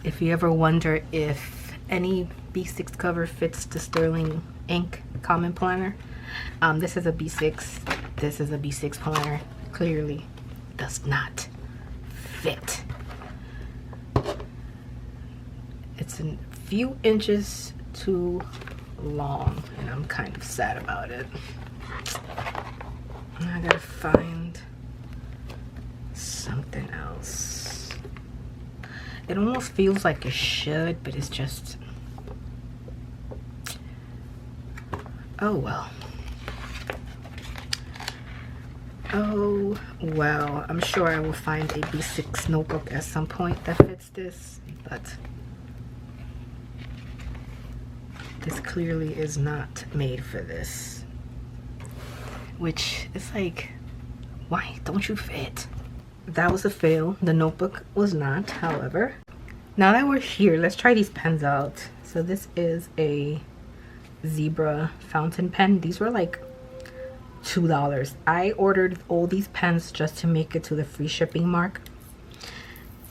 If you ever wonder if any B6 cover fits the Sterling ink common planner, this is a B6, this is a B6 planner. Clearly does not fit. It's a few inches too long, and I'm kind of sad about it. I gotta find something else. It almost feels like it should, but it's just, oh well. Oh well, I'm sure I will find a B6 notebook at some point that fits this, but this clearly is not made for this. Which is like, why don't you fit? That was a fail. The notebook was not, however. Now that we're here, let's try these pens out. So this is a zebra fountain pen. These were like $2. I ordered all these pens just to make it to the free shipping mark.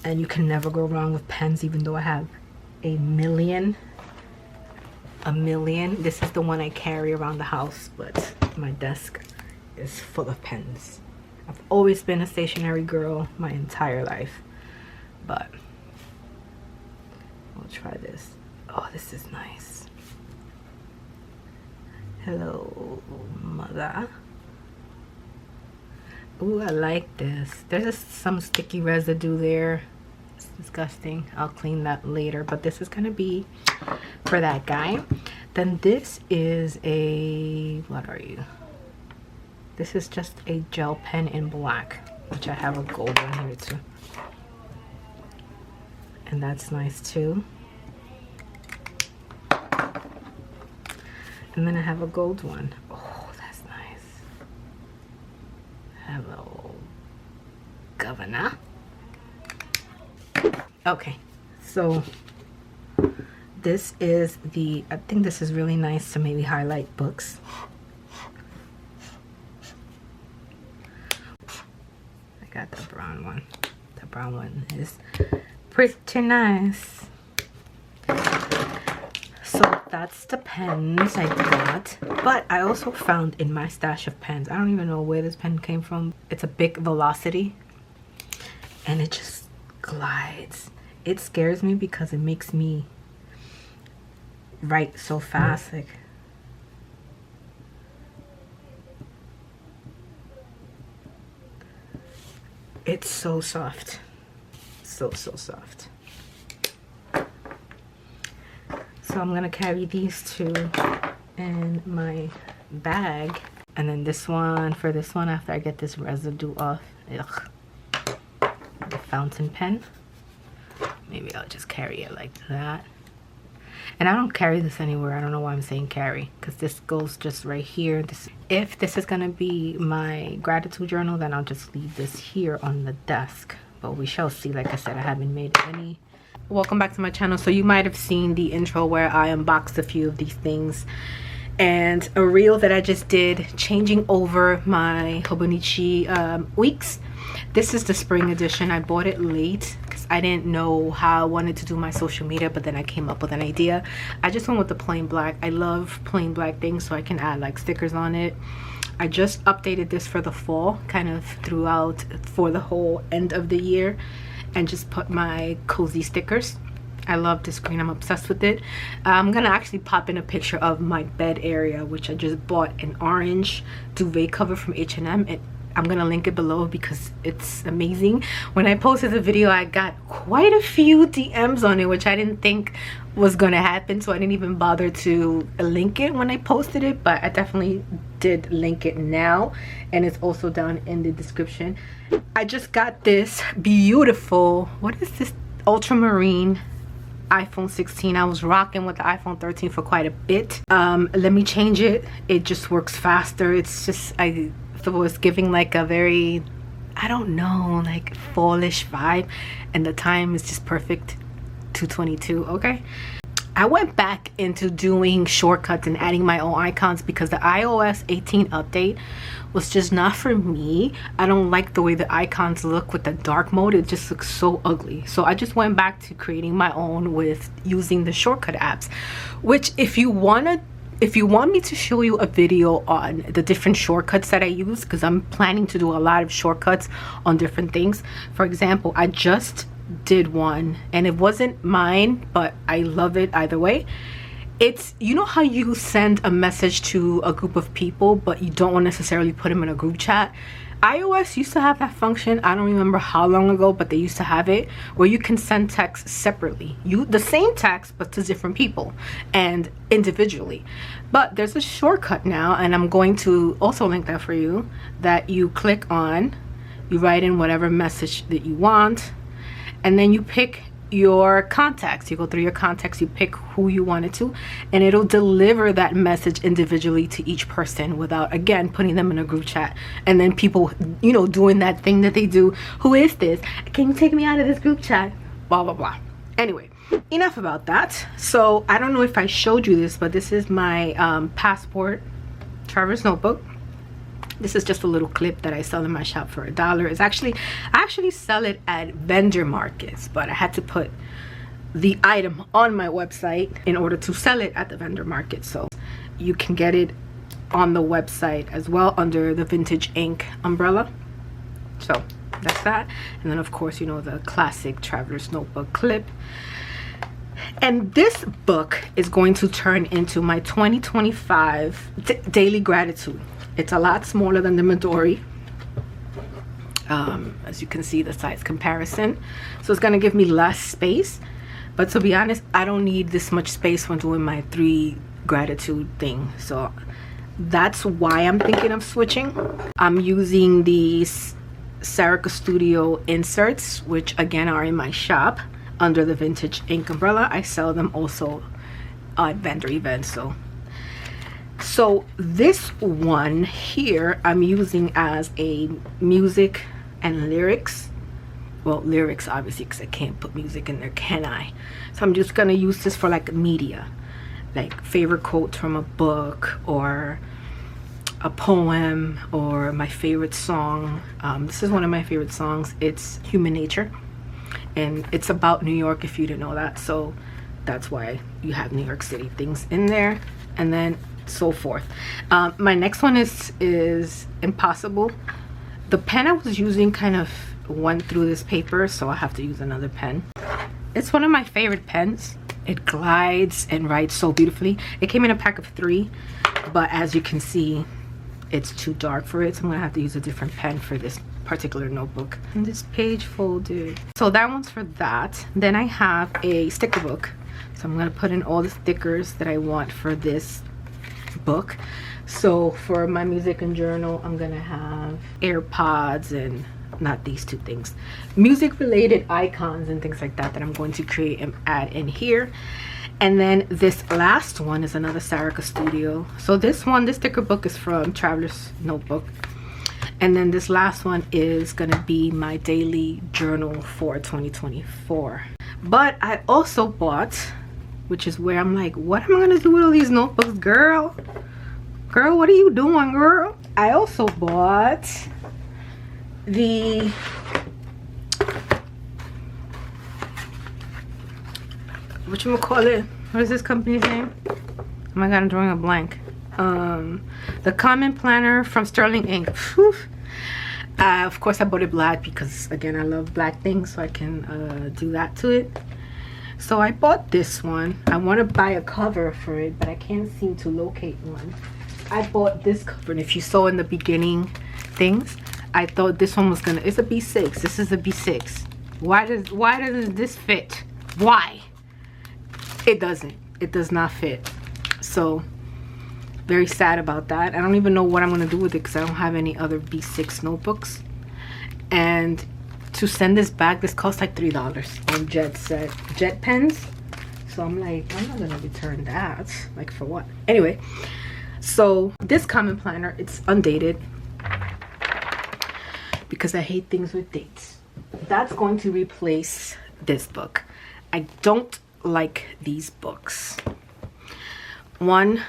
And you can never go wrong with pens, even though I have a million. This is the one I carry around the house, but my desk is full of pens. I've always been a stationery girl my entire life, but we'll try this. Oh, this is nice. Hello, mother. Ooh, I like this. There's just some sticky residue there. It's disgusting. I'll clean that later, but this is gonna be for that guy. Then this is a, what are you? This is just a gel pen in black, which I have a gold one here too. And that's nice too. And then I have a gold one. Oh, that's nice. Hello, governor. Okay, so this is the, I think this is really nice to maybe highlight books. I got the brown one. The brown one is pretty nice. So that's the pens I got. But I also found in my stash of pens, I don't even know where this pen came from. It's a Bic Velocity. And it just glides. It scares me because it makes me write so fast. Like, it's so soft. So soft. So I'm gonna carry these two in my bag, and then this one, for this one, after I get this residue off. Ugh. The fountain pen. Maybe I'll just carry it like that. And I don't carry this anywhere. I don't know why I'm saying carry, because this goes just right here. If this is gonna be my gratitude journal, then I'll just leave this here on the desk, but we shall see. Like I said, I haven't made any. Welcome back to my channel. So you might have seen the intro where I unboxed a few of these things, and a reel that I just did changing over my Hobonich weeks. This is the spring edition. I bought it late because I didn't know how I wanted to do my social media, but then I came up with an idea. I just went with the plain black. I love plain black things, so I can add like stickers on it. I just updated this for the fall, kind of throughout for the whole end of the year, and just put my cozy stickers. I love this green. I'm obsessed with it. I'm gonna actually pop in a picture of my bed area, which I just bought an orange duvet cover from H&M. I'm gonna link it below because it's amazing. When I posted the video, I got quite a few DMs on it, which I didn't think was gonna happen, so I didn't even bother to link it when I posted it, but I definitely did link it now, and it's also down in the description. I just got this beautiful, what is this, ultramarine iPhone 16. I was rocking with the iPhone 13 for quite a bit. Let me change it. It just works faster. It's just, I was giving like a very, I don't know, like fallish vibe, and the time is just perfect. 2:22. Okay, I went back into doing shortcuts and adding my own icons because the iOS 18 update was just not for me. I don't like the way the icons look with the dark mode. It just looks so ugly. So I just went back to creating my own with using the shortcut apps, which if you want me to show you a video on the different shortcuts that I use, because I'm planning to do a lot of shortcuts on different things. For example, I just did one and it wasn't mine, but I love it either way. It's, you know how you send a message to a group of people but you don't want to necessarily put them in a group chat? iOS used to have that function. I don't remember how long ago, but they used to have it where you can send text separately, the same text but to different people and individually. But there's a shortcut now, and I'm going to also link that for you, that you click on, you write in whatever message that you want, and then you pick your contacts. You go through your contacts, you pick who you want it to, and it'll deliver that message individually to each person without, again, putting them in a group chat. And then people, you know, doing that thing that they do, who is this, can you take me out of this group chat, blah blah blah. Anyway, enough about that. So I don't know if I showed you this, but this is my passport traveler's notebook. This is just a little clip that I sell in my shop for $1. It's actually, I actually sell it at vendor markets, but I had to put the item on my website in order to sell it at the vendor market. So you can get it on the website as well under the Vintage Ink umbrella. So that's that. And then of course, you know, the classic traveler's notebook clip. And this book is going to turn into my 2025 daily gratitude. It's a lot smaller than the Midori. As you can see, the size comparison. So it's going to give me less space. But to be honest, I don't need this much space when doing my 3 gratitude thing. So that's why I'm thinking of switching. I'm using these Sarika Studio inserts, which again are in my shop under the Vintage Ink umbrella. I sell them also at vendor events. So this one here I'm using as a music and lyrics. Well, lyrics obviously, because I can't put music in there, can I? So I'm just gonna use this for like media, like favorite quote from a book or a poem or my favorite song. This is one of my favorite songs. It's Human Nature, and it's about New York, if you didn't know that. So that's why you have New York City things in there, and then so forth. My next one is Impossible. The pen I was using kind of went through this paper, so I have to use another pen. It's one of my favorite pens. It glides and writes so beautifully. It came in a pack of 3, but as you can see, it's too dark for it, so I'm gonna have to use a different pen for this particular notebook. And this page folded, so that one's for that. Then I have a sticker book, so I'm gonna put in all the stickers that I want for this book. So for my music and journal, I'm gonna have AirPods and not these 2 things, music related icons and things like that I'm going to create and add in here. And then this last one is another Sarika Studio. So this sticker book is from Traveler's Notebook, and then this last one is gonna be my daily journal for 2024. But I also bought, which is where I'm like, what am I gonna do with all these notebooks, girl? Girl, what are you doing, girl? I also bought the whatchamacallit? What is this company's name? Oh my god, I'm drawing a blank. The Common Planner from Sterling Ink. Of course I bought it black because again I love black things, so I can do that to it. So I bought this one. I want to buy a cover for it, but I can't seem to locate one. I bought this cover, and if you saw in the beginning things, I thought this one was gonna, it's a B6. This is a B6. Why doesn't this fit? Why? It doesn't. It does not fit. So very sad about that. I don't even know what I'm gonna do with it because I don't have any other B6 notebooks. And to send this back, this costs like $3 on Jet pens. So I'm like, I'm not gonna return that. Like for what? Anyway, so this Common Planner, it's undated because I hate things with dates. That's going to replace this book. I don't like these books. One,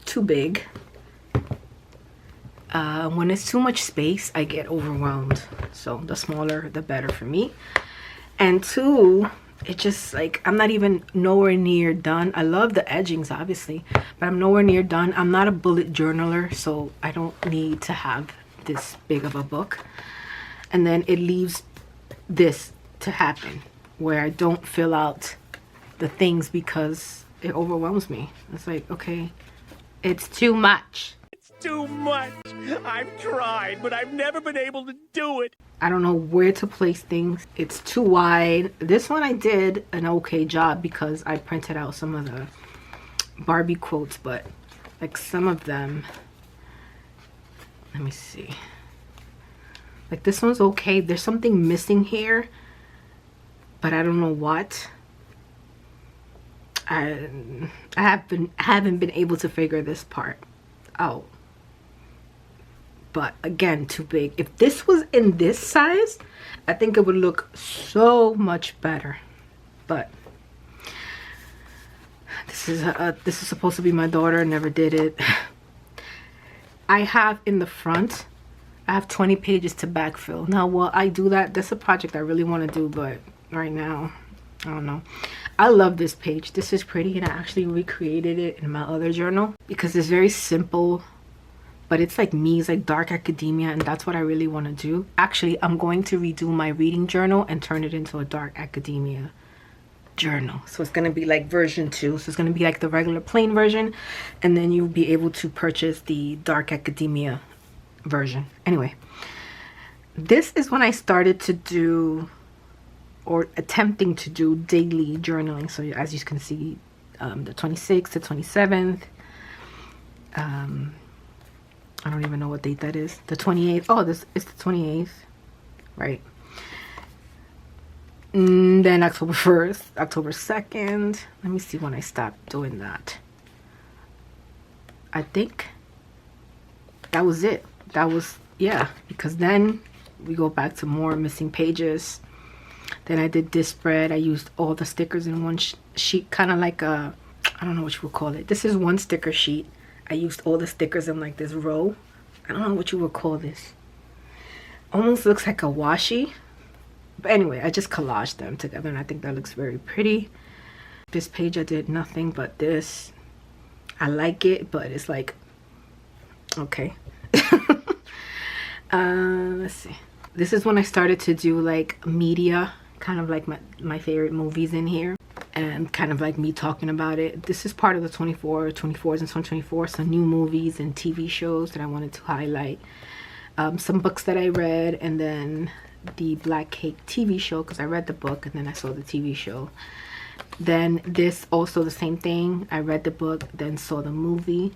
too big. When it's too much space, I get overwhelmed. So the smaller, the better for me. And two, it just like, I'm not even nowhere near done. I love the edgings, obviously, but I'm nowhere near done. I'm not a bullet journaler, so I don't need to have this big of a book. And then it leaves this to happen, where I don't fill out the things because it overwhelms me. It's like, okay, it's too much. It's too much. I've tried, but I've never been able to do it. I don't know where to place things. It's too wide. This one I did an okay job because I printed out some of the Barbie quotes, but like some of them, let me see. Like this one's okay. There's something missing here, but I don't know what. I haven't been able to figure this part out. But again, too big. If this was in this size, I think it would look so much better. But this is supposed to be my daughter. Never did it. I have in the front, I have 20 pages to backfill. Now, while I do that, that's a project I really want to do, but right now, I don't know. I love this page. This is pretty, and I actually recreated it in my other journal because it's very simple, but it's like me. It's like dark academia, and that's what I really want to do. Actually, I'm going to redo my reading journal and turn it into a dark academia journal. So it's going to be like version 2. So it's going to be like the regular plain version, and then you'll be able to purchase the dark academia version. Anyway, this is when I started to do, or attempting to do, daily journaling. So as you can see, the 26th, the 27th, I don't even know what date that is. The 28th. Oh, this is the 28th, right? And then October 1st, October 2nd. Let me see when I stopped doing that. I think that was it. That was, yeah, because then we go back to more missing pages. Then I did this spread. I used all the stickers in one sheet, kind of like a, I don't know what you would call it. This is one sticker sheet. I used all the stickers in like this row. I don't know what you would call this. Almost looks like a washi. But anyway, I just collaged them together, and I think that looks very pretty. This page I did nothing but this. I like it, but it's like, okay. Let's see. This is when I started to do like media, kind of like my favorite movies in here, and kind of like me talking about it. This is part of the 24s and 2024, some new movies and TV shows that I wanted to highlight. Some books that I read, and then the Black Cake TV show, because I read the book and then I saw the TV show. Then this, also the same thing. I read the book, then saw the movie,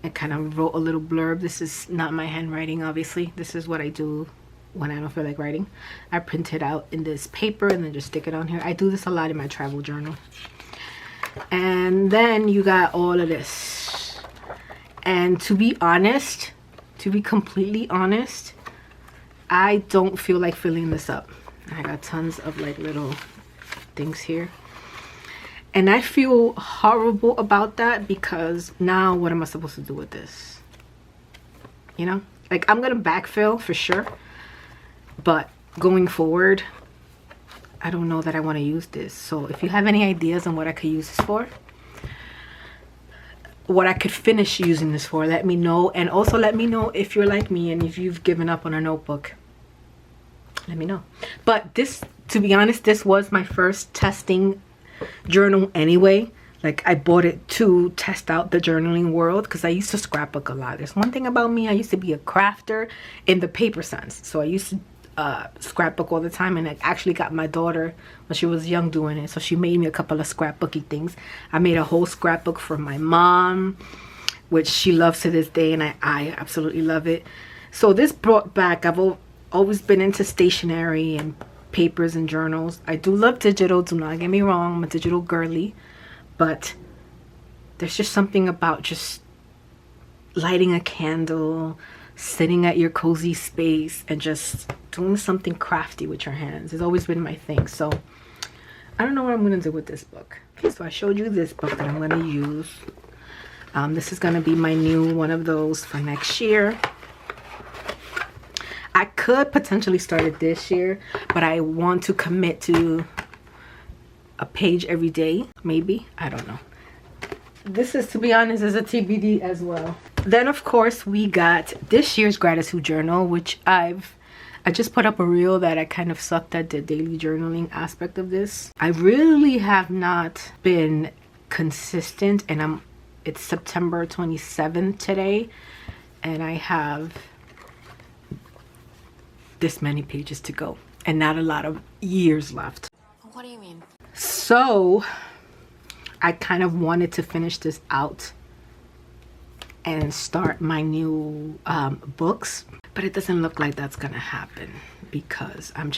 and kind of wrote a little blurb. This is not my handwriting, obviously. This is what I do when I don't feel like writing. I print it out in this paper and then just stick it on here. I do this a lot in my travel journal. And then you got all of this. And to be honest, to be completely honest, I don't feel like filling this up. I got tons of like little things here. And I feel horrible about that, because now what am I supposed to do with this? You know? Like, I'm gonna backfill for sure, but going forward, I don't know that I want to use this. So if you have any ideas on what I could use this for, what I could finish using this for, let me know. And also let me know if you're like me and if you've given up on a notebook. Let me know. But this, to be honest, this was my first testing journal anyway. Like, I bought it to test out the journaling world, because I used to scrapbook a lot. There's one thing about me, I used to be a crafter in the paper sense. So I used to scrapbook all the time, and I actually got my daughter when she was young doing it, so she made me a couple of scrapbooky things. I made a whole scrapbook for my mom, which she loves to this day, and I absolutely love it. So this brought back, I've always been into stationery and papers and journals. I do love digital, do not get me wrong, I'm a digital girly, but there's just something about just lighting a candle, sitting at your cozy space, and just doing something crafty with your hands. It's always been my thing. So I don't know what I'm gonna do with this book. Okay, so I showed you this book that I'm gonna use. This is gonna be my new one of those for next year. I could potentially start it this year, but I want to commit to a page every day, maybe. I don't know. This is, to be honest, is a TBD as well. Then of course we got this year's gratitude journal, which I just put up a reel that I kind of sucked at the daily journaling aspect of this. I really have not been consistent, and it's September 27th today, and I have this many pages to go and not a lot of years left. What do you mean? So I kind of wanted to finish this out and start my new books, but it doesn't look like that's gonna happen because I'm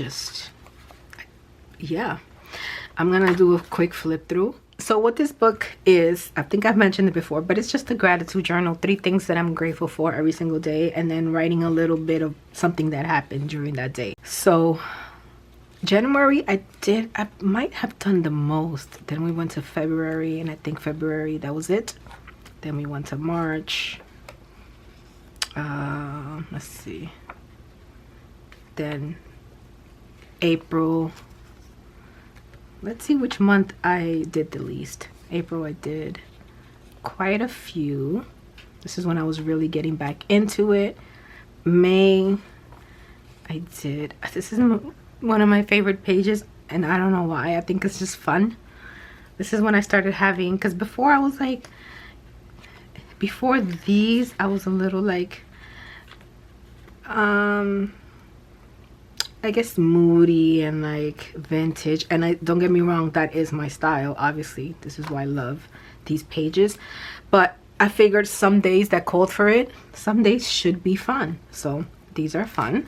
gonna do a quick flip through. So what this book is, I think I've mentioned it before, but it's just a gratitude journal, 3 things that I'm grateful for every single day, and then writing a little bit of something that happened during that day. So January, I might have done the most. Then we went to February, and I think February, that was it. Then we went to March. Let's see. Then April. Let's see which month I did the least. April, I did quite a few. This is when I was really getting back into it. May, I did. This is one of my favorite pages, and I don't know why. I think it's just fun. This is when I started having, because before I was like, before these, I was a little like, I guess moody and like vintage, and don't get me wrong, that is my style. Obviously, this is why I love these pages, but I figured some days that called for it, some days should be fun. So these are fun.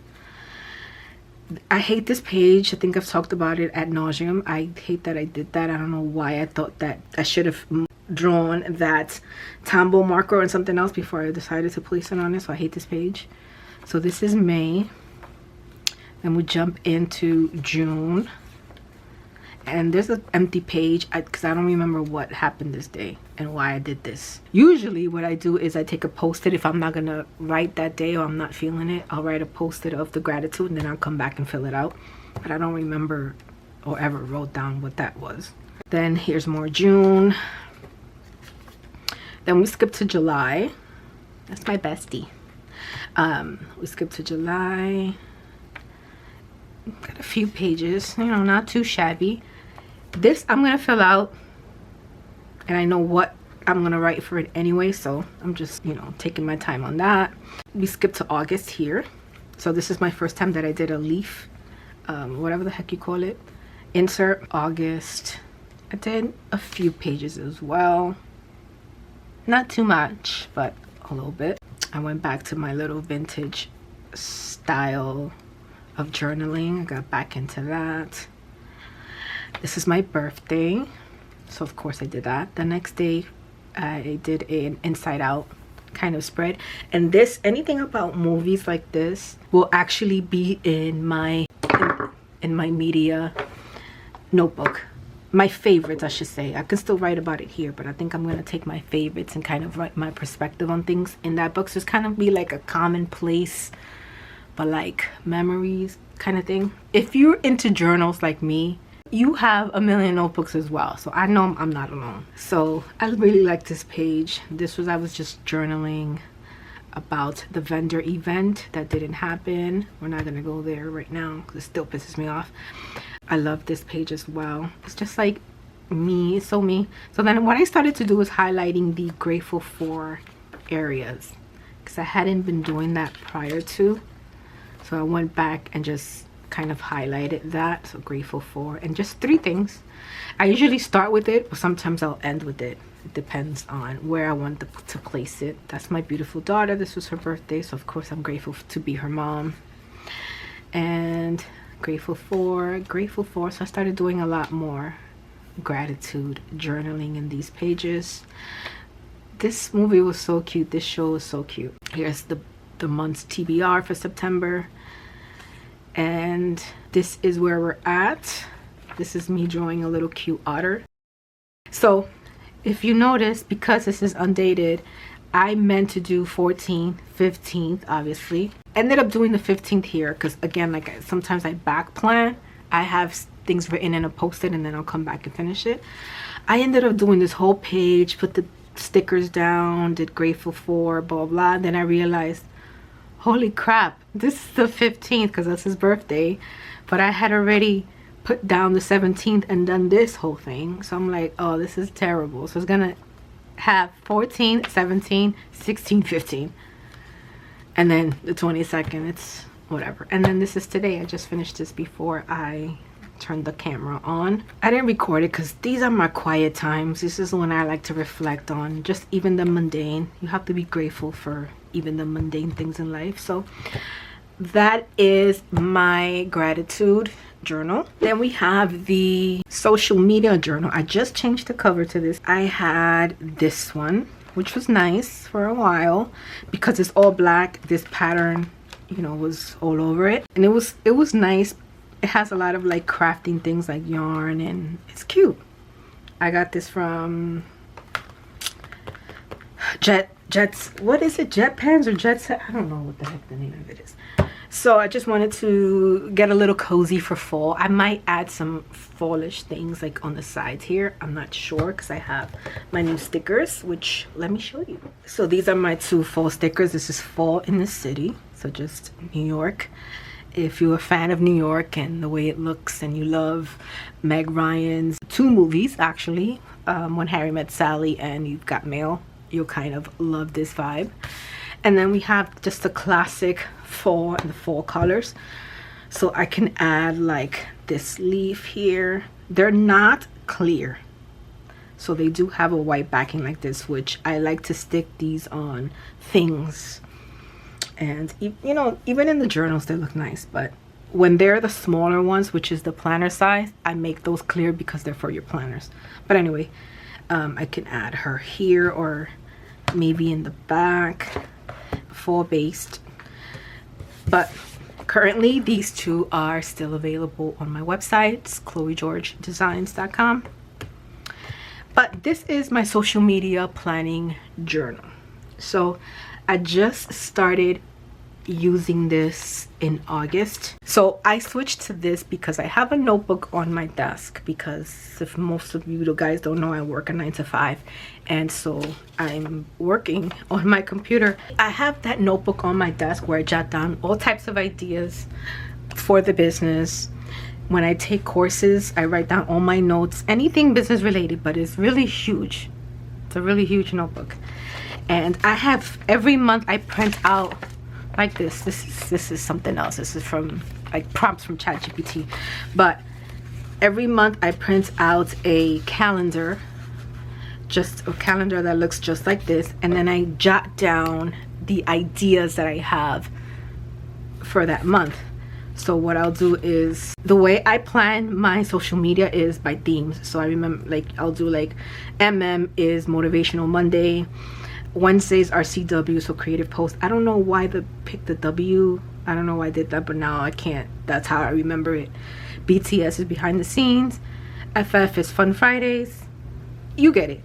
I hate this page. I think I've talked about it ad nauseum. I hate that I did that. I don't know why I thought that I should have drawn that Tombow marker on something else before I decided to place it on it. So I hate this page. So this is May. Then we jump into June. And there's an empty page because I don't remember what happened this day and why I did this. Usually what I do is I take a post-it. If I'm not gonna write that day or I'm not feeling it, I'll write a post-it of the gratitude and then I'll come back and fill it out. But I don't remember or ever wrote down what that was. Then here's more June. Then we skip to July. That's my bestie. We skip to July. Got a few pages, you know, not too shabby. This I'm gonna fill out, and I know what I'm gonna write for it anyway, so I'm just, you know, taking my time on that. We skip to August here. So this is my first time that I did a leaf, whatever the heck you call it, insert. August, I did a few pages as well, not too much, but a little bit. I went back to my little vintage style of journaling. I got back into that. This is my birthday, so of course I did that. The next day I did an inside out kind of spread, and this, anything about movies like this will actually be in my media notebook. My favorites, I should say. I can still write about it here, but I think I'm gonna take my favorites and kind of write my perspective on things in that book. So it's kind of be like a commonplace but like memories kind of thing. If you're into journals like me, you have a million notebooks as well, so I know I'm not alone. So I really like this page. I was just journaling about the vendor event that didn't happen. We're not gonna go there right now because it still pisses me off. I love this page as well. It's just like me. It's so me. So then what I started to do was highlighting the grateful for areas, because I hadn't been doing that prior to. So I went back and just kind of highlighted that. So grateful for, and just 3 things. I usually start with it, but sometimes I'll end with it. It depends on where I want to place it. That's my beautiful daughter. This was her birthday, so of course I'm grateful to be her mom. And grateful for. So I started doing a lot more gratitude journaling in these pages. This movie was so cute. This show was so cute. Here's the month's TBR for September, and this is where we're at. This is me drawing a little cute otter. So if you notice, because this is undated, I meant to do 14th, 15th, obviously. Ended up doing the 15th here because, again, like sometimes I back plan. I have things written and a post-it and then I'll come back and finish it. I ended up doing this whole page, put the stickers down, did grateful for, blah, blah. And then I realized, holy crap, this is the 15th because that's his birthday. But I had already put down the 17th and done this whole thing. So I'm like, oh, this is terrible. So it's gonna have 14, 17, 16, 15. And then the 22nd, it's whatever. And then this is today. I just finished this before I turned the camera on. I didn't record it because these are my quiet times. This is when I like to reflect on just even the mundane. You have to be grateful for even the mundane things in life. So that is my gratitude journal. Then we have the social media journal. I just changed the cover to this. I had this one, which was nice for a while because it's all black. This pattern, you know, was all over it, and it was nice. It has a lot of like crafting things like yarn, and it's cute. I got this from Jets, what is it, Jet Pens or Jet Set? I don't know what the heck the name of it is. So I just wanted to get a little cozy for fall. I might add some fallish things like on the sides here. I'm not sure because I have my new stickers, which let me show you. So these are my 2 fall stickers. This is Fall in the City, so just New York. If you're a fan of New York and the way it looks, and you love Meg Ryan's 2 movies actually, When Harry Met Sally and You've Got Mail, you'll kind of love this vibe. And then we have just the classic fall and the fall colors. So I can add like this leaf here. They're not clear, so they do have a white backing like this, which I like to stick these on things. And you know, even in the journals they look nice, but when they're the smaller ones, which is the planner size, I make those clear because they're for your planners. But anyway, I can add her here or maybe in the back, fall based. But currently these 2 are still available on my website. It's chloegeorgedesigns.com. But this is my social media planning journal. So I just started using this in August. So I switched to this because I have a notebook on my desk, because if most of you guys don't know, I work a 9 to 5, and so I'm working on my computer. I have that notebook on my desk where I jot down all types of ideas for the business. When I take courses, I write down all my notes, anything business related, but it's really huge. It's a really huge notebook. And I have, every month I print out like this. This is something else. This is from like prompts from ChatGPT. But every month I print out a calendar, just a calendar that looks just like this, and then I jot down the ideas that I have for that month. So what I'll do is, the way I plan my social media is by themes. So I remember, like, I'll do like is Motivational Monday, Wednesdays are CW, so creative post. I don't know why pick the W. I don't know why I did that, but now I can't. That's how I remember it. BTS is behind the scenes. FF is Fun Fridays. You get it.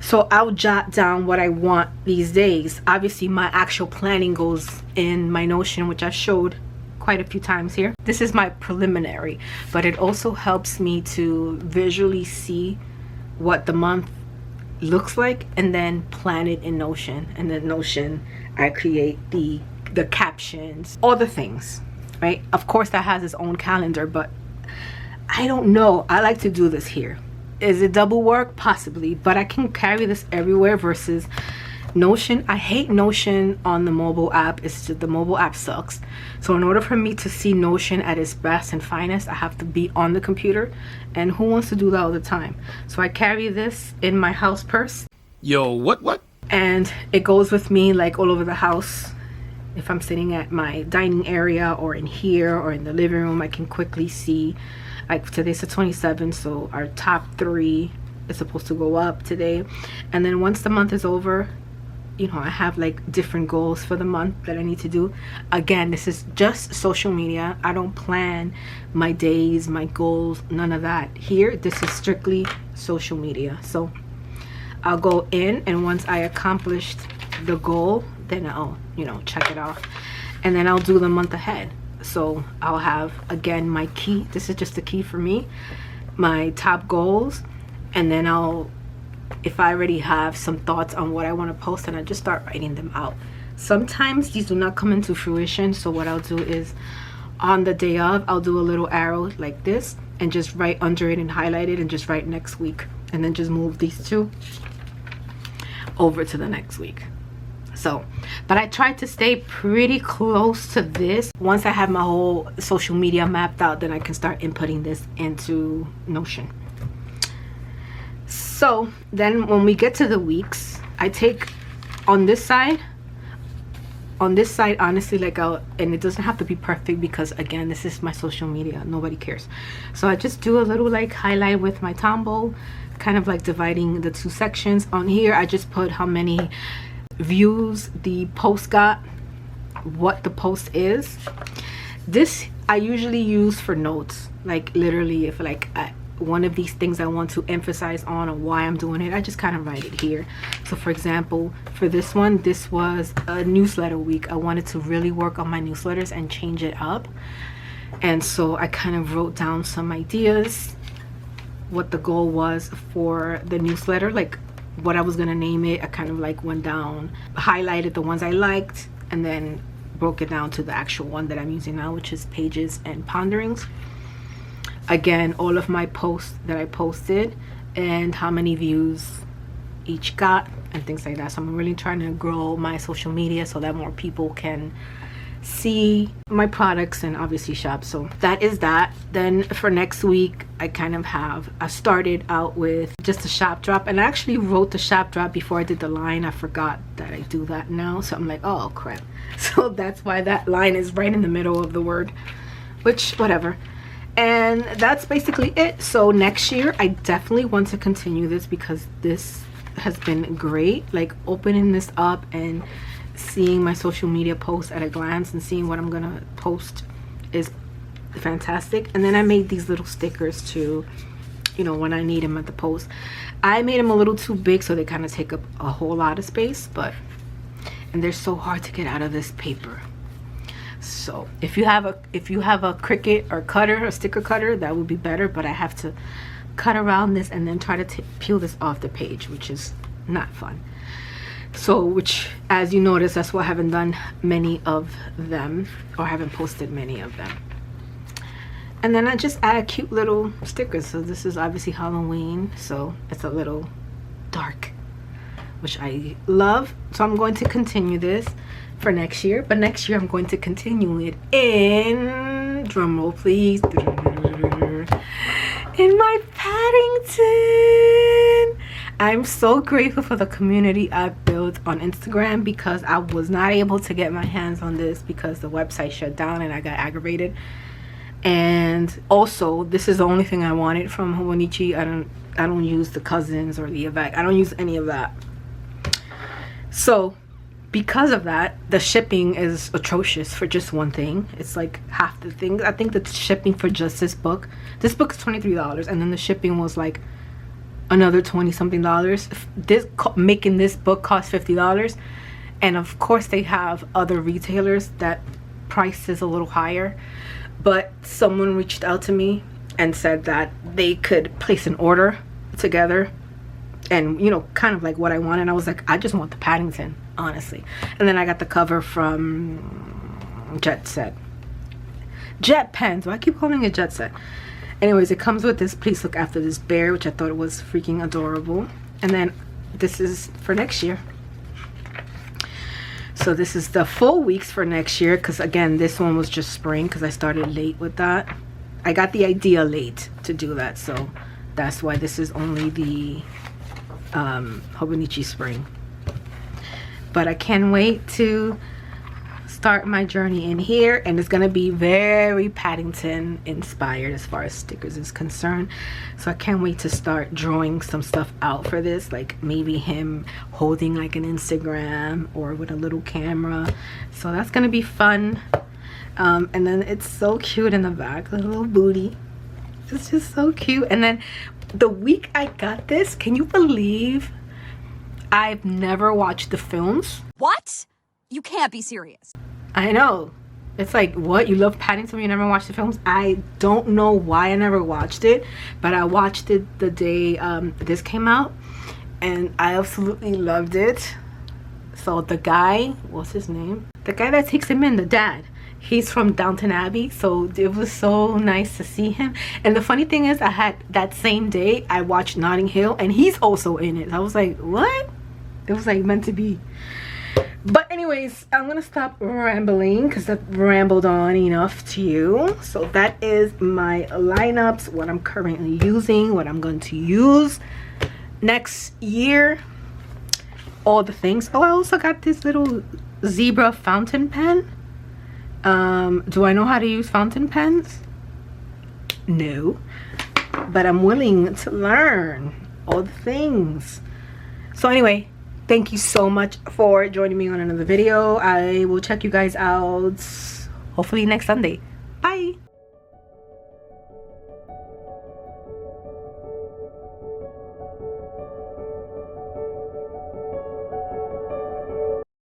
So I'll jot down what I want these days. Obviously my actual planning goes in my Notion, which I showed quite a few times here. This is my preliminary, but it also helps me to visually see what the month looks like and then plan it in Notion. And then Notion, I create the captions, all the things, right? Of course that has its own calendar, but I don't know, I like to do this here. Is it double work? Possibly, but I can carry this everywhere versus Notion. I hate Notion on the mobile app. It's just, the mobile app sucks. So in order for me to see Notion at its best and finest, I have to be on the computer, and who wants to do that all the time? So I carry this in my house purse. Yo, what? And it goes with me like all over the house. If I'm sitting at my dining area or in here or in the living room, I can quickly see, like today's the 27th, so our top 3 is supposed to go up today. And then once the month is over, you know, I have like different goals for the month that I need to do. Again, this is just social media. I don't plan my days, my goals, none of that. Here, this is strictly social media. So I'll go in, and once I accomplished the goal, then I'll, you know, check it off, and then I'll do the month ahead. So I'll have, again, my key. This is just a key for me, my top goals, and then I'll, if I already have some thoughts on what I want to post, and I just start writing them out. Sometimes these do not come into fruition, so what I'll do is on the day of, I'll do a little arrow like this and just write under it and highlight it and just write next week, and then just move these two over to the next week. So, but I tried to stay pretty close to this. Once I have my whole social media mapped out, then I can start inputting this into Notion. So then when we get to the weeks, I take on this side, honestly, like and it doesn't have to be perfect, because again, this is my social media, nobody cares. So I just do a little like highlight with my Tombow, kind of like dividing the two sections. On here, I just put how many views the post got, what the post is. This I usually use for notes, like literally if like one of these things I want to emphasize on or why I'm doing it, I just kind of write it here. So for example, for this one, this was a newsletter week. I wanted to really work on my newsletters and change it up, and so I kind of wrote down some ideas, what the goal was for the newsletter, like what I was gonna name it. I kind of like went down, highlighted the ones I liked, and then broke it down to the actual one that I'm using now, which is pages and ponderings. Again, all of my posts that I posted and how many views each got and things like that. So I'm really trying to grow my social media so that more people can see my products and obviously shop. So that is that. Then for next week, I started out with just a shop drop, and I actually wrote the shop drop before I did the line. I forgot that I do that now, so I'm like, oh crap. So that's why that line is right in the middle of the word, which whatever. And that's basically it. So next year I definitely want to continue this, because this has been great, like opening this up and seeing my social media posts at a glance and seeing what I'm gonna post is fantastic. And then I made these little stickers too, you know, when I need them at the post. I made them a little too big, so they kind of take up a whole lot of space, and they're so hard to get out of this paper. So if you have a Cricut or cutter, a sticker cutter, that would be better, but I have to cut around this and then try to peel this off the page, which is not fun. So, which, as you notice, that's why I haven't done many of them, or haven't posted many of them. And then I just add cute little stickers. So this is obviously Halloween, so it's a little dark, which I love. So I'm going to continue this for next year, but next year I'm going to continue it in, drum roll please, in my Paddington. I'm so grateful for the community I've built on Instagram, because I was not able to get my hands on this because the website shut down and I got aggravated. And also, this is the only thing I wanted from Hobonich. I don't use the cousins or the Avec. I don't use any of that. So because of that, the shipping is atrocious for just one thing. It's like half the things. I think the shipping for just this book is $23, and then the shipping was like another 20 something dollars. Making this book cost $50, and of course they have other retailers that price is a little higher. But someone reached out to me and said that they could place an order together, and you know, kind of like what I wanted. I was like, I just want the Paddington, honestly. And then I got the cover from Jet Pens. Why I keep calling it Jet Set? Anyways, it comes with this "Please look after this bear," which I thought was freaking adorable. And then this is for next year. So this is the full weeks for next year, because again, this one was just spring, because I started late with that. I got the idea late to do that, so that's why this is only the Hobonichi spring. But I can't wait to start my journey in here, and it's gonna be very Paddington inspired as far as stickers is concerned. So I can't wait to start drawing some stuff out for this, like maybe him holding like an Instagram or with a little camera. So that's gonna be fun. And then it's so cute in the back, a little booty. It's just so cute. And then the week I got this, can you believe I've never watched the films? What? You can't be serious. I know. It's like, what? You love Paddington, you never watched the films? I don't know why I never watched it, but I watched it the day this came out, and I absolutely loved it. So the guy, what's his name? The guy that takes him in, the dad. He's from Downton Abbey, so it was so nice to see him. And the funny thing is, I had that same day I watched Notting Hill, and he's also in it. I was like, what? It was like meant to be. But anyways, I'm gonna stop rambling because I've rambled on enough to you. So that is my lineups, what I'm currently using, what I'm going to use next year, all the things. Oh, I also got this little zebra fountain pen. Do I know how to use fountain pens? No, but I'm willing to learn all the things. So anyway, thank you so much for joining me on another video. I will check you guys out hopefully next Sunday.